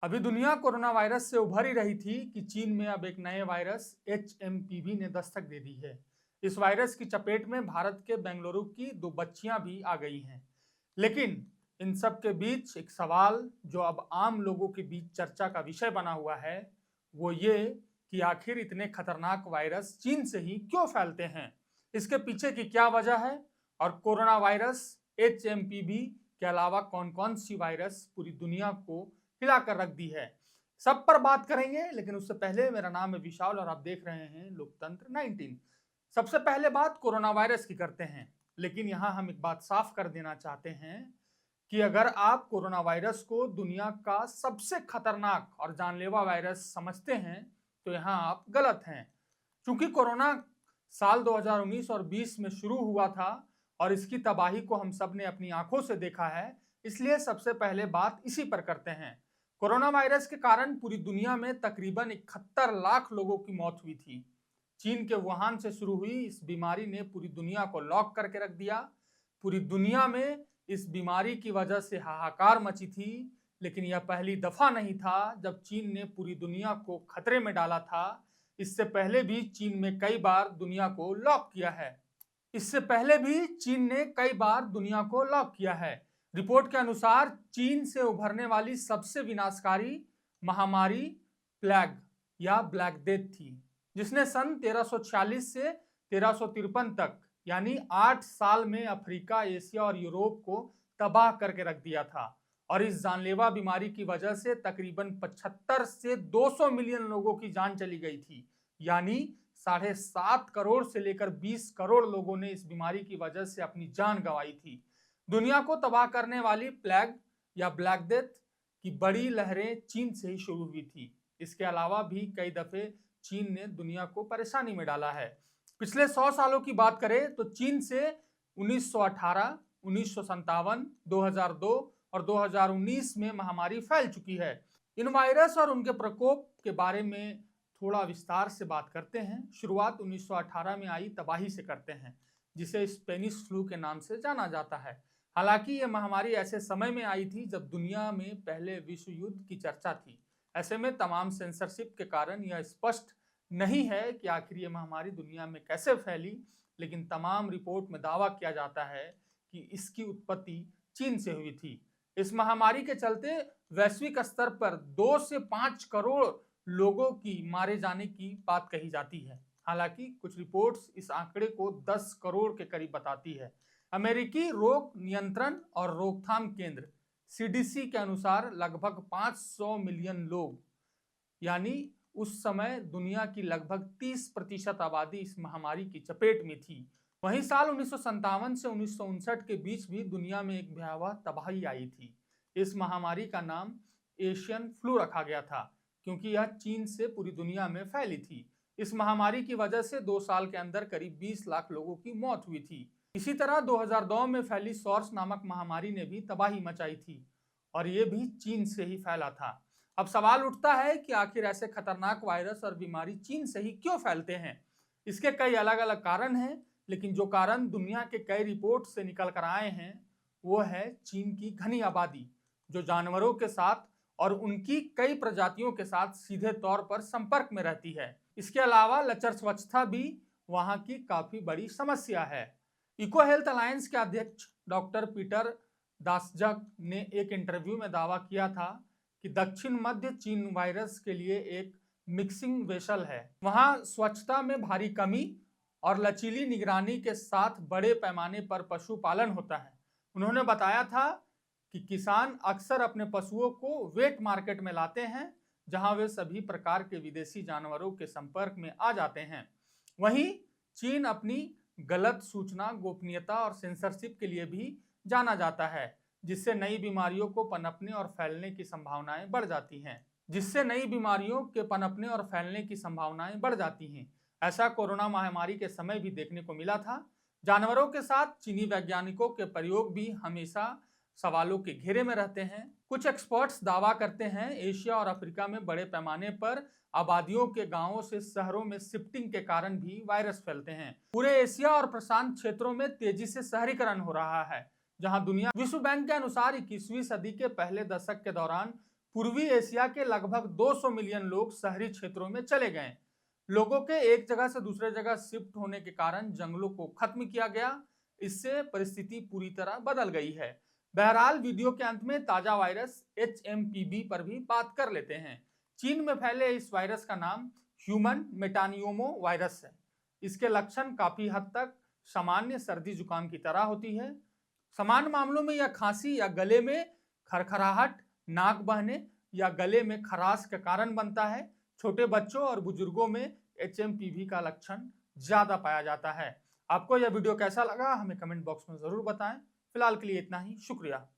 अभी दुनिया corona virus से उभर ही रही थी कि चीन में अब एक नए वायरस HMPV ने दस्तक दे दी है। इस वायरस की चपेट में भारत के बेंगलुरु की दो बच्चियां भी आ गई हैं। लेकिन इन सब के बीच एक सवाल जो अब आम लोगों के बीच चर्चा का विषय बना हुआ है, वो ये कि आखिर इतने खतरनाक वायरस चीन से ही क्यों फैलते हैं, इसके पीछे की क्या वजह है और कोरोना वायरस HMPV के अलावा कौन कौन सी वायरस पूरी दुनिया को हिला कर रख दी है। सब पर बात करेंगे, लेकिन उससे पहले मेरा नाम है विशाल और आप देख रहे हैं लोकतंत्र 19। सबसे पहले बात कोरोना वायरस की करते हैं, लेकिन यहां हम एक बात साफ कर देना चाहते हैं कि अगर आप कोरोना वायरस को दुनिया का सबसे खतरनाक और जानलेवा वायरस समझते हैं तो यहां आप गलत हैं। चूंकि कोरोना साल 2019 और 20 में शुरू हुआ था और इसकी तबाही को हम सब ने अपनी आंखों से देखा है, इसलिए सबसे पहले बात इसी पर करते हैं। कोरोना वायरस के कारण पूरी दुनिया में तकरीबन 71 लाख लोगों की मौत हुई थी। चीन के वुहान से शुरू हुई इस बीमारी ने पूरी दुनिया को लॉक करके रख दिया। पूरी दुनिया में इस बीमारी की वजह से हाहाकार मची थी, लेकिन यह पहली दफा नहीं था जब चीन ने पूरी दुनिया को खतरे में डाला था। इससे पहले भी चीन में कई बार दुनिया को लॉक किया है। इससे पहले भी चीन ने कई बार दुनिया को लॉक किया है। रिपोर्ट के अनुसार चीन से उभरने वाली सबसे विनाशकारी महामारी प्लेग या ब्लैक डेथ थी, जिसने सन 1346 से 1353 तक यानी 8 साल में अफ्रीका, एशिया और यूरोप को तबाह करके रख दिया था। और इस जानलेवा बीमारी की वजह से तकरीबन 75 से 200 मिलियन लोगों की जान चली गई थी, यानी 7.5 करोड़ से लेकर 20 करोड़ लोगों ने इस बीमारी की वजह से अपनी जान गंवाई थी। दुनिया को तबाह करने वाली प्लेग या ब्लैक डेथ की बड़ी लहरें चीन से ही शुरू हुई थी। इसके अलावा भी कई दफे चीन ने दुनिया को परेशानी में डाला है। पिछले 100 सालों की बात करें तो चीन से 1918, 1957, 2002 और 2019 में महामारी फैल चुकी है। इन वायरस और उनके प्रकोप के बारे में थोड़ा विस्तार से बात करते हैं। शुरुआत 1918 में आई तबाही से करते हैं, जिसे स्पेनिश फ्लू के नाम से जाना जाता है। हालांकि यह महामारी ऐसे समय में आई थी जब दुनिया में पहले विश्व युद्ध की चर्चा थी। ऐसे में तमाम सेंसरशिप के कारण यह स्पष्ट नहीं है कि आखिर ये महामारी दुनिया में कैसे फैली, लेकिन तमाम रिपोर्ट में दावा किया जाता है कि इसकी उत्पत्ति चीन से हुई थी। इस महामारी के चलते वैश्विक स्तर पर 2 से 5 करोड़ लोगों की मारे जाने की बात कही जाती है। हालांकि कुछ रिपोर्ट्स इस आंकड़े को 10 करोड़ के करीब बताती है। अमेरिकी रोग नियंत्रण और रोकथाम केंद्र CDC के अनुसार लगभग 500 मिलियन लोग, यानी उस समय दुनिया की लगभग 30% आबादी इस महामारी की चपेट में थी। वहीं साल 1957 से 1959 के बीच भी दुनिया में एक भयावह तबाही आई थी। इस महामारी का नाम एशियन फ्लू रखा गया था, क्योंकि यह चीन से पूरी दुनिया में फैली थी। इस महामारी की वजह से 2 साल के अंदर करीब 20 लाख लोगों की मौत हुई थी। इसी तरह 2002 में फैली सॉर्स नामक महामारी ने भी तबाही मचाई थी, और ये भी चीन से ही फैला था। अब सवाल उठता है कि आखिर ऐसे खतरनाक वायरस और बीमारी चीन से ही क्यों फैलते हैं। इसके कई अलग अलग कारण हैं, लेकिन जो कारण दुनिया के कई रिपोर्ट से निकल कर आए हैं वो है चीन की घनी आबादी, जो जानवरों के साथ और उनकी कई प्रजातियों के साथ सीधे तौर पर संपर्क में रहती है। इसके अलावा लचर स्वच्छता भी वहां की काफी बड़ी समस्या है। इको हेल्थ अलायंस के अध्यक्ष डॉक्टर पीटर दासजक ने एक इंटरव्यू में दावा किया था कि दक्षिण मध्य चीन वायरस के लिए एक मिक्सिंग वेसल है। वहां स्वच्छता में भारी कमी और लचीली निगरानी के साथ बड़े पैमाने पर पशुपालन होता है। उन्होंने बताया था कि किसान अक्सर अपने पशुओं को वेट मार्केट में लाते हैं, जहां वे सभी प्रकार के विदेशी जानवरों के संपर्क में आ जाते हैं। वहीं चीन अपनी गलत सूचना, गोपनीयता और सेंसरशिप के लिए भी जाना जाता है, जिससे नई बीमारियों को पनपने और फैलने की संभावनाएं बढ़ जाती हैं। ऐसा कोरोना महामारी के समय भी देखने को मिला था। जानवरों के साथ चीनी वैज्ञानिकों के प्रयोग भी हमेशा सवालों के घेरे में रहते हैं। कुछ एक्सपर्ट्स दावा करते हैं एशिया और अफ्रीका में बड़े पैमाने पर आबादियों के गांवों से शहरों में शिफ्टिंग के कारण भी वायरस फैलते हैं। पूरे एशिया और प्रशांत क्षेत्रों में तेजी से शहरीकरण हो रहा है, जहां दुनिया विश्व बैंक के अनुसार 21वीं सदी के पहले दशक के दौरान पूर्वी एशिया के लगभग 200 मिलियन लोग शहरी क्षेत्रों में चले गए। लोगों के एक जगह से दूसरे जगह शिफ्ट होने के कारण जंगलों को खत्म किया गया। इससे परिस्थिति पूरी तरह बदल गई है। बहरहाल, वीडियो के अंत में ताजा वायरस HMPV पर भी बात कर लेते हैं। चीन में फैले इस वायरस का नाम ह्यूमन मेटानियोमो वायरस है। इसके लक्षण काफी हद तक सामान्य सर्दी जुकाम की तरह होती है। सामान्य मामलों में यह खांसी या गले में खरखराहट, नाक बहने या गले में खराश का कारण बनता है। छोटे बच्चों और बुजुर्गों में HMPV का लक्षण ज्यादा पाया जाता है। आपको यह वीडियो कैसा लगा हमें कमेंट बॉक्स में जरूर बताएं। फिलहाल के लिए इतना ही, शुक्रिया।